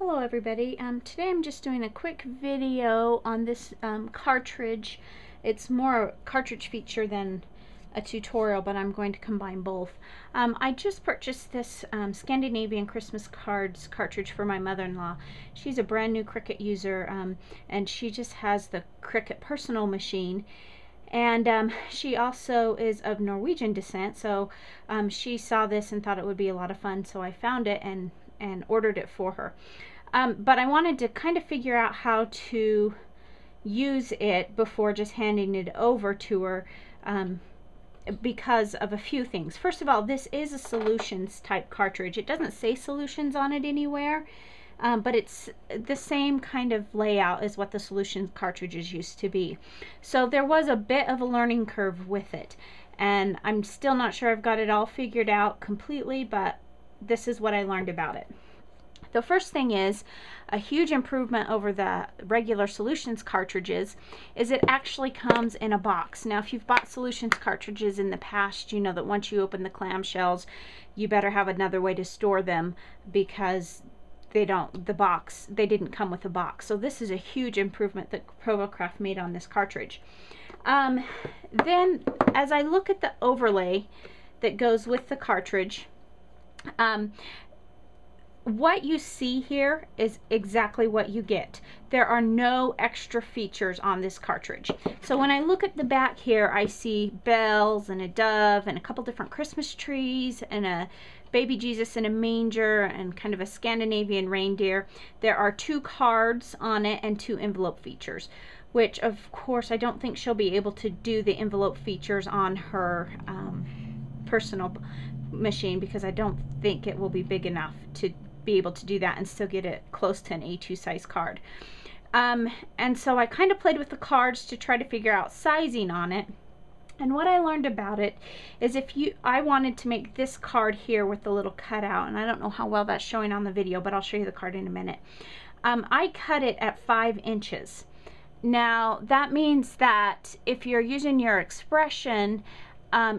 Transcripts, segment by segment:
Hello everybody. Today I'm just doing a quick video on this cartridge. It's more a cartridge feature than a tutorial, but I'm going to combine both. I just purchased this Scandinavian Christmas cards cartridge for my mother-in-law. She's a brand new Cricut user, and she just has the Cricut personal machine. And she also is of Norwegian descent, so she saw this and thought it would be a lot of fun, so I found it and ordered it for her. But I wanted to kind of figure out how to use it before just handing it over to her, because of a few things. First of all, this is a solutions type cartridge. It doesn't say solutions on it anywhere, but it's the same kind of layout as what the solutions cartridges used to be. So there was a bit of a learning curve with it, and I'm still not sure I've got it all figured out completely, but this is what I learned about it. The first thing is a huge improvement over the regular solutions cartridges is it actually comes in a box. Now, if you've bought solutions cartridges in the past, you know that once you open the clamshells, you better have another way to store them because they didn't come with a box. So this is a huge improvement that Provocraft made on this cartridge. Then as I look at the overlay that goes with the cartridge, what you see here is exactly what you get. There are no extra features on this cartridge. So when I look at the back here, I see bells and a dove and a couple different Christmas trees and a baby Jesus in a manger and kind of a Scandinavian reindeer. There are 2 cards on it and 2 envelope features, which of course I don't think she'll be able to do the envelope features on her personal machine, because I don't think it will be big enough to be able to do that and still get it close to an A2 size card. And so I kind of played with the cards to try to figure out sizing on it. And what I learned about it is I wanted to make this card here with the little cutout, and I don't know how well that's showing on the video, but I'll show you the card in a minute. I cut it at 5 inches. Now that means that if you're using your expression,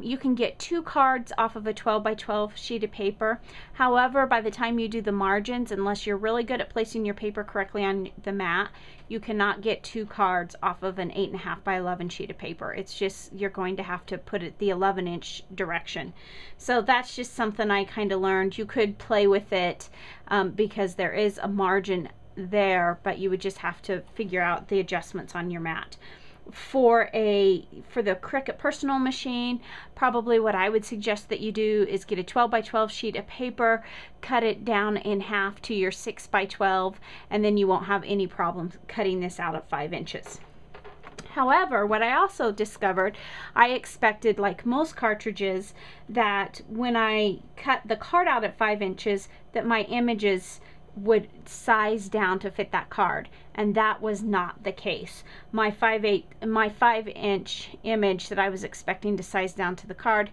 you can get 2 cards off of a 12 by 12 sheet of paper. However, by the time you do the margins, unless you're really good at placing your paper correctly on the mat, you cannot get 2 cards off of an 8.5 by 11 sheet of paper. It's just, you're going to have to put it the 11-inch direction. So that's just something I kind of learned. You could play with it because there is a margin there, but you would just have to figure out the adjustments on your mat. For the Cricut personal machine, probably what I would suggest that you do is get a 12 by 12 sheet of paper, cut it down in half to your 6 by 12, and then you won't have any problems cutting this out at 5 inches. However, what I also discovered, I expected, like most cartridges, that when I cut the card out at 5 inches, that my images would size down to fit that card, and that was not the case. My 5-inch image that I was expecting to size down to the card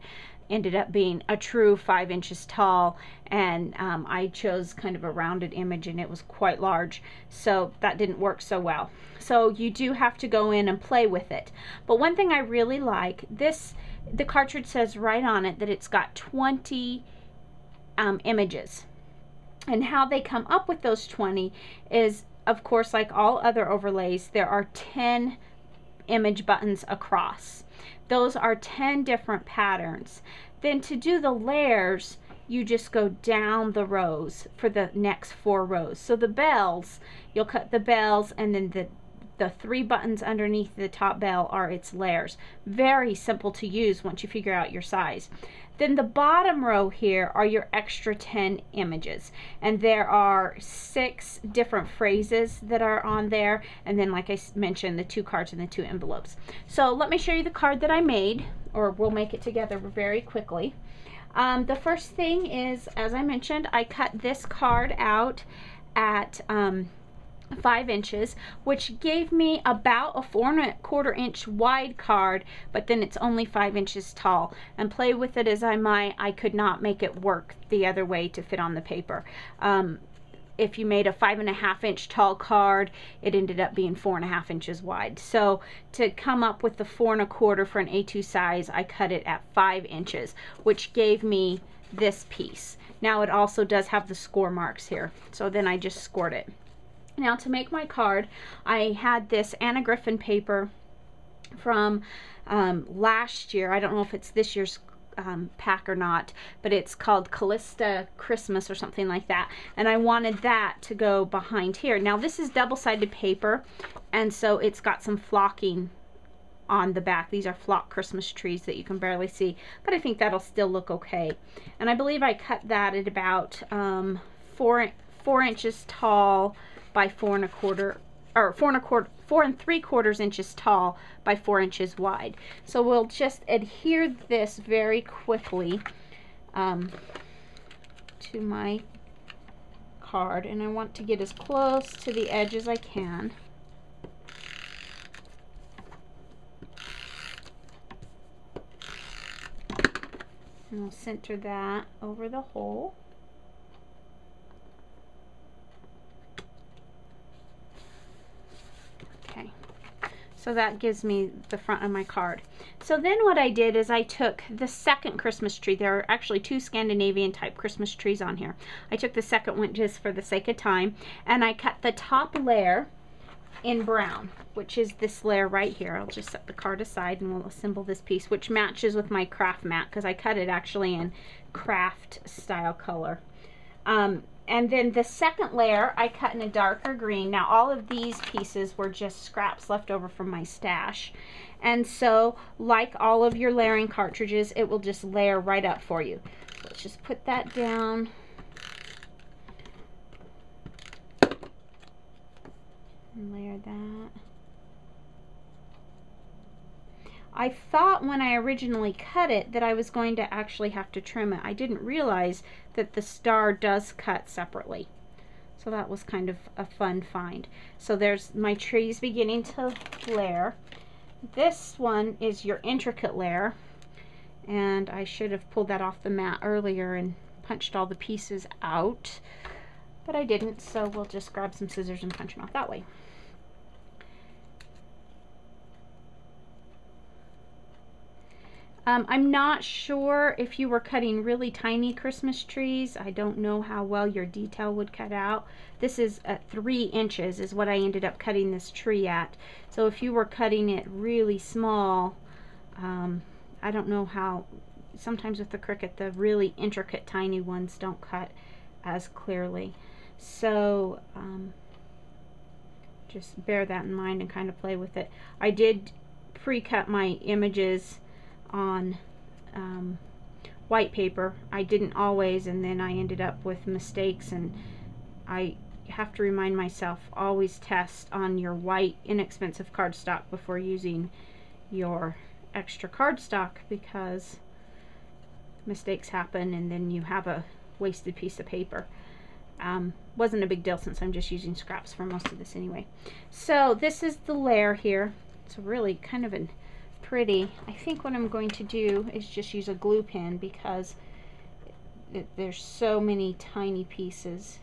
ended up being a true 5 inches tall, and I chose kind of a rounded image and it was quite large, so that didn't work so well. So you do have to go in and play with it. But one thing I really like, the cartridge says right on it that it's got 20 images. And how they come up with those 20 is, of course, like all other overlays, there are 10 image buttons across. Those are 10 different patterns. Then to do the layers, you just go down the rows for the next 4 rows. So the bells, you'll cut the bells, and then the 3 buttons underneath the top bell are its layers. Very simple to use once you figure out your size. Then the bottom row here are your extra 10 images, and there are 6 different phrases that are on there, and then, like I mentioned, the 2 cards and the 2 envelopes. So let me show you the card that I made, or we'll make it together very quickly. The first thing is, as I mentioned, I cut this card out at 5 inches, which gave me about a 4¼ inch wide card, but then it's only 5 inches tall. And play with it as I might, I could not make it work the other way to fit on the paper. If you made a 5.5 inch tall card, it ended up being 4.5 inches wide. So to come up with the 4¼ for an A2 size, I cut it at 5 inches, which gave me this piece. Now it also does have the score marks here, so then I just scored it. Now to make my card, I had this Anna Griffin paper from last year. I don't know if it's this year's pack or not, but it's called Callista Christmas or something like that, and I wanted that to go behind here. Now this is double-sided paper, and so it's got some flocking on the back. These are flock Christmas trees that you can barely see, but I think that'll still look okay. And I believe I cut that at about 4 inches tall by 4 1/4, or 4 3/4 inches tall by 4 inches wide. So we'll just adhere this very quickly to my card, and I want to get as close to the edge as I can. And we'll center that over the hole. Okay, so that gives me the front of my card. So then what I did is I took the second Christmas tree. There are actually 2 Scandinavian type Christmas trees on here. I took the second one just for the sake of time, and I cut the top layer in brown, which is this layer right here. I'll just set the card aside and we'll assemble this piece, which matches with my craft mat because I cut it actually in craft style color. And then the second layer I cut in a darker green. Now all of these pieces were just scraps left over from my stash, and so like all of your layering cartridges, it will just layer right up for you. Let's just put that down. And layer that. I thought when I originally cut it that I was going to actually have to trim it. I didn't realize that the star does cut separately. So that was kind of a fun find. So there's my trees beginning to layer. This one is your intricate layer, and I should have pulled that off the mat earlier and punched all the pieces out, but I didn't, so we'll just grab some scissors and punch them out that way. I'm not sure if you were cutting really tiny Christmas trees. I don't know how well your detail would cut out. This is at 3 inches is what I ended up cutting this tree at. So if you were cutting it really small, I don't know how. Sometimes with the Cricut, the really intricate tiny ones don't cut as clearly. So just bear that in mind and kind of play with it. I did pre-cut my images on white paper. I didn't always, and then I ended up with mistakes, and I have to remind myself, always test on your white inexpensive cardstock before using your extra cardstock, because mistakes happen and then you have a wasted piece of paper. Wasn't a big deal since I'm just using scraps for most of this anyway. So this is the layer here. It's really kind of an pretty. I think what I'm going to do is just use a glue pen because there's so many tiny pieces.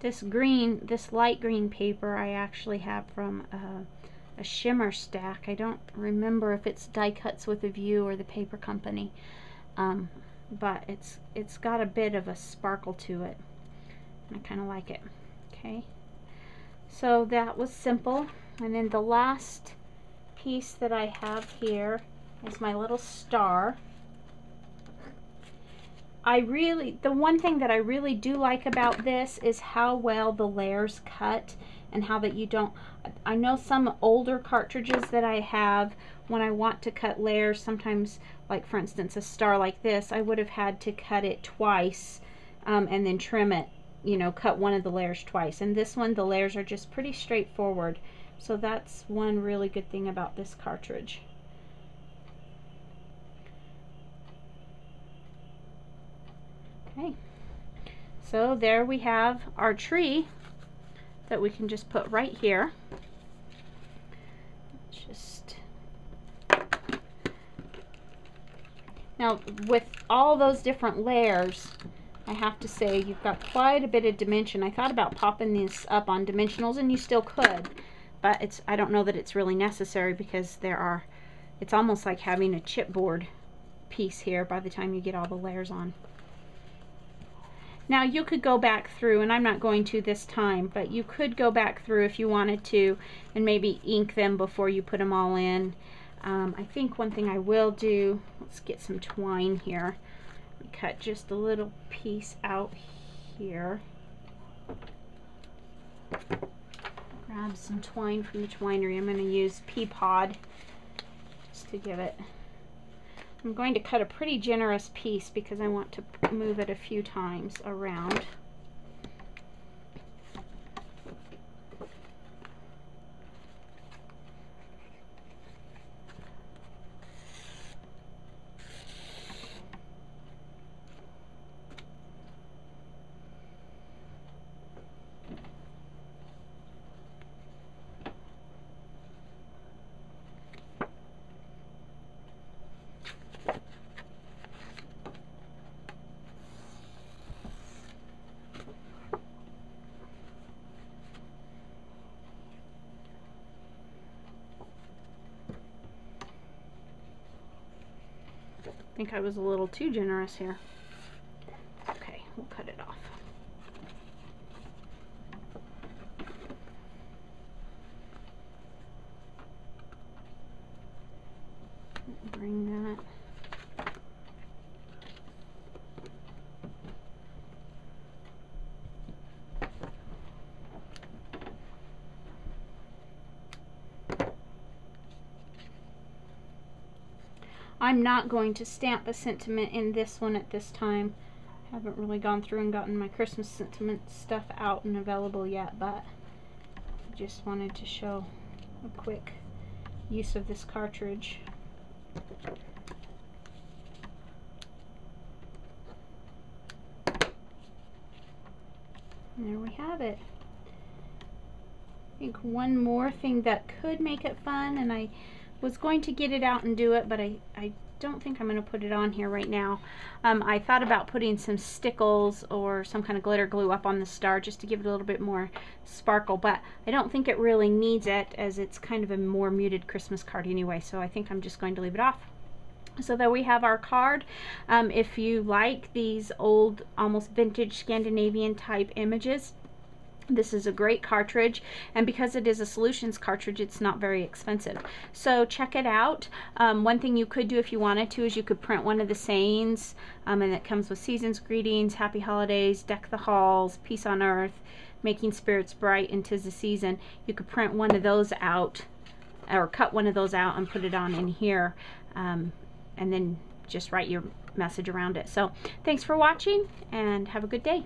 This green, this light green paper I actually have from a shimmer stack. I don't remember if it's Die Cuts with a View or the paper company, but it's got a bit of a sparkle to it, and I kind of like it. Okay, so that was simple. And then the last piece that I have here is my little star. The one thing that I really do like about this is how well the layers cut, and how that you don't, I know some older cartridges that I have, when I want to cut layers, sometimes, like for instance a star like this, I would have had to cut it twice and then trim it, you know, cut one of the layers twice. And this one, the layers are just pretty straightforward. So that's one really good thing about this cartridge. Okay, So there we have our tree that we can just put right here. Just now with all those different layers, I have to say you've got quite a bit of dimension. I thought about popping these up on dimensionals, and you still could, but I don't know that it's really necessary because it's almost like having a chipboard piece here by the time you get all the layers on. Now you could go back through, and I'm not going to this time, but you could go back through if you wanted to and maybe ink them before you put them all in. I think one thing I will do, let's get some twine here. Cut just a little piece out here. Grab some twine from the twinery. I'm going to use pea pod just to give it. I'm going to cut a pretty generous piece because I want to move it a few times around. I think I was a little too generous here. Okay, we'll cut it off. Bring that. I'm not going to stamp a sentiment in this one at this time. I haven't really gone through and gotten my Christmas sentiment stuff out and available yet, but I just wanted to show a quick use of this cartridge. And there we have it. I think one more thing that could make it fun, and I was going to get it out and do it, but I don't think I'm going to put it on here right now. I thought about putting some stickles or some kind of glitter glue up on the star just to give it a little bit more sparkle, but I don't think it really needs it, as it's kind of a more muted Christmas card anyway, so I think I'm just going to leave it off. So there we have our card. If you like these old, almost vintage Scandinavian type images, this is a great cartridge, and because it is a solutions cartridge, it's not very expensive. So check it out. One thing you could do if you wanted to is you could print one of the sayings, and it comes with season's greetings, happy holidays, deck the halls, peace on earth, making spirits bright, and 'tis the season. You could print one of those out, or cut one of those out and put it on in here, and then just write your message around it. So thanks for watching, and have a good day.